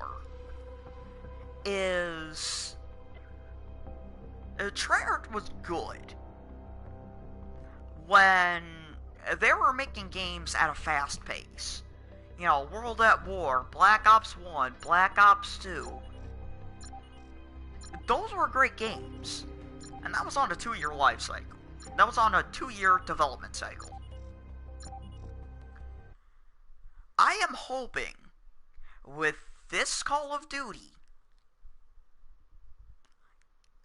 is Treyarch was good when they were making games at a fast pace. You know, World at War, Black Ops 1, Black Ops 2. Those were great games. And that was on a 2-year life cycle. That was on a 2-year development cycle. I am hoping with this Call of Duty,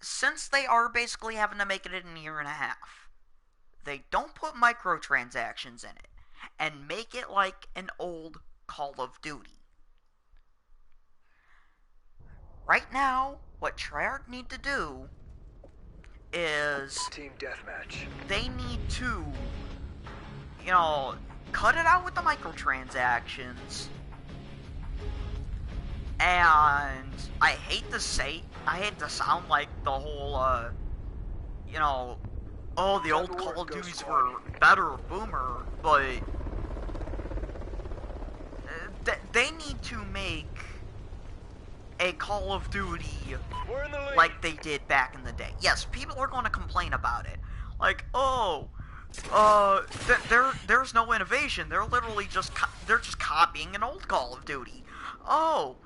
since they are basically having to make it in a year and a half, they don't put microtransactions in it and make it like an old Call of Duty. Right now, what Treyarch need to do is Team deathmatch. they need to, you know, cut it out with the microtransactions. And I hate to sound like the whole, you know, oh, the old Call of Duties were better, boomer, but they need to make a Call of Duty We're in the lead. like they did back in the day. Yes, people are going to complain about it. Like, oh, there's no innovation. They're literally they're just copying an old Call of Duty. Oh,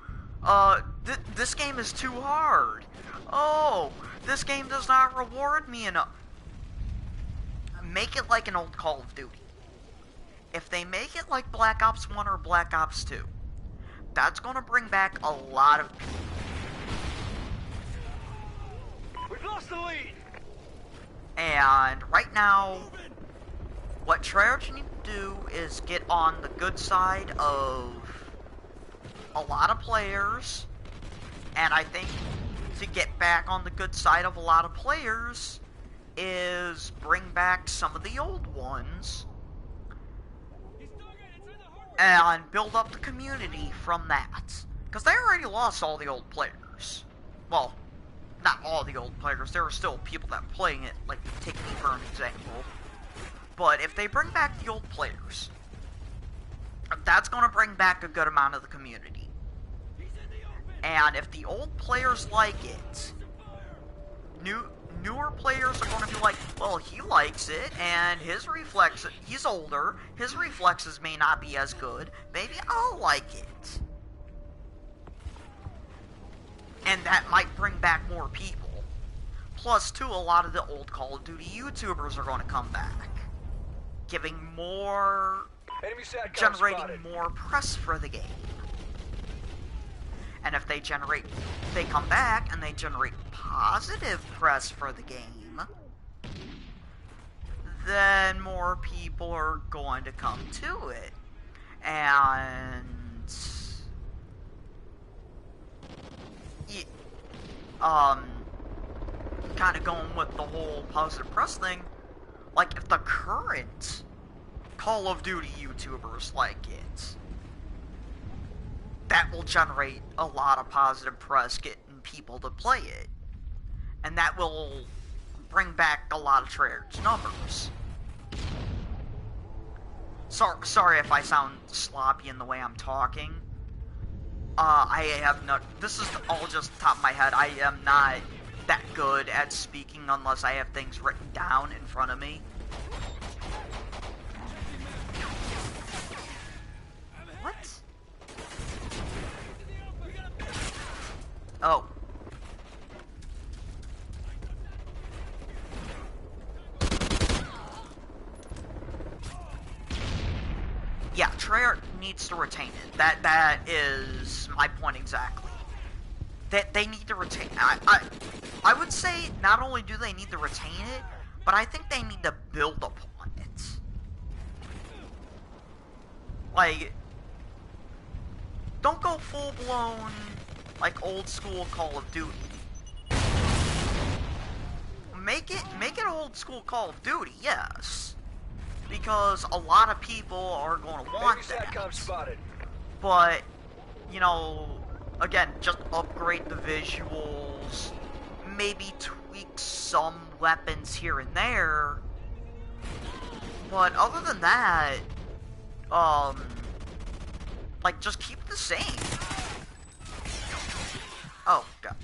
this game is too hard. Oh, this game does not reward me enough. Make it like an old Call of Duty. If they make it like Black Ops 1 or Black Ops 2, that's gonna bring back a lot of people. We've lost the lead. And right now, what Treyarch need to do is get on the good side of a lot of players, and I think to get back on the good side of a lot of players is bring back some of the old ones and build up the community from that. Because they already lost all the old players. Well, not all the old players, there are still people that are playing it, like, take me for an example. But if they bring back the old players, that's going to bring back a good amount of the community. And if the old players like it, newer players are going to be like, well, he likes it, and his reflexes, he's older, his reflexes may not be as good, maybe I'll like it. And that might bring back more people. Plus, too, a lot of the old Call of Duty YouTubers are going to come back, giving more, Enemy SATCOM generating spotted. more press for the game. And if they come back and they generate positive press for the game, then more people are going to come to it. And kind of going with the whole positive press thing, like if the current Call of Duty YouTubers like it, that will generate a lot of positive press, getting people to play it. And that will bring back a lot of Treyarch's numbers. Sorry if I sound sloppy in the way I'm talking. I have not, this is all just the top of my head. I am not that good at speaking unless I have things written down in front of me. What? Oh. Yeah, Treyarch needs to retain it. That is my point exactly. That they need to retain. I would say not only do they need to retain it, but I think they need to build upon it. Like, don't go full blown like old school Call of Duty. Make it old school Call of Duty, yes. Because a lot of people are going to want Enemy SATCOM that. spotted. But, you know, again, just upgrade the visuals, maybe tweak some weapons here and there. But other than that, like, just keep it the same. Oh, God.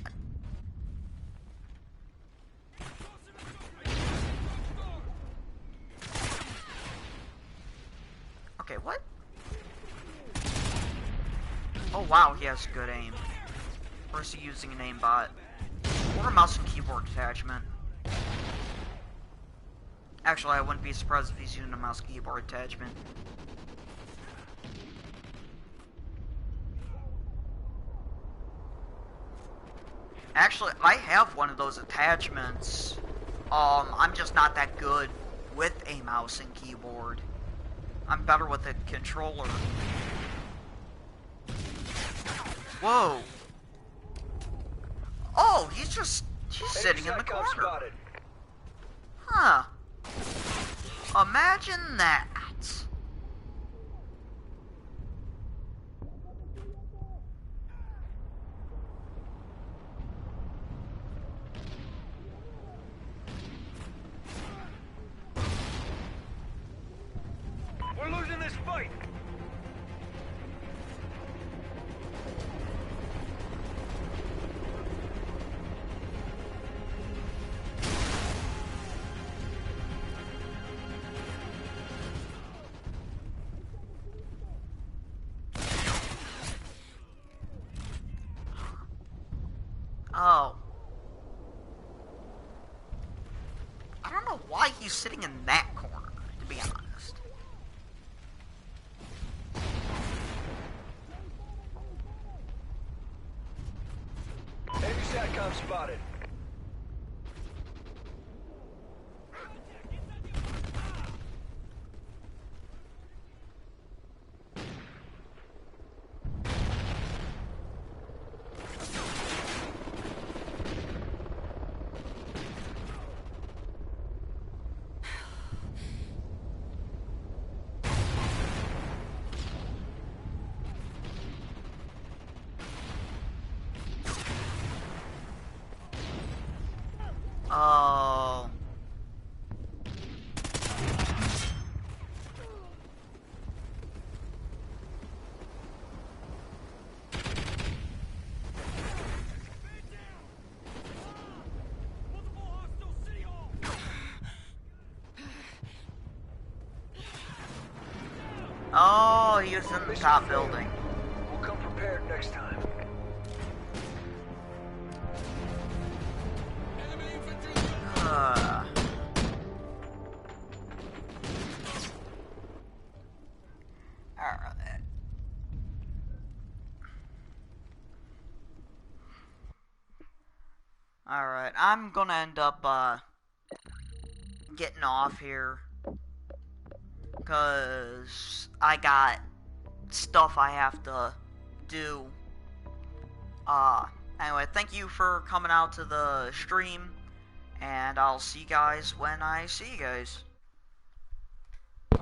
Okay, what? Oh wow, he has good aim. Or is he using an aimbot? Or a mouse and keyboard attachment? Actually, I wouldn't be surprised if he's using a mouse and keyboard attachment. Actually, I have one of those attachments. I'm just not that good with a mouse and keyboard. I'm better with a controller. Whoa. Oh, he's sitting in the corner. Spotted. Huh. Imagine that. We're losing this fight. Oh. I don't know why he's sitting in that corner, to be honest. Enemy SATCOM spotted. Oh. Oh, he was in the top building. We'll come prepared next time. Alright. Alright, I'm gonna end up, getting off here. Because I got stuff I have to do. Anyway, thank you for coming out to the stream. And I'll see you guys when I see you guys.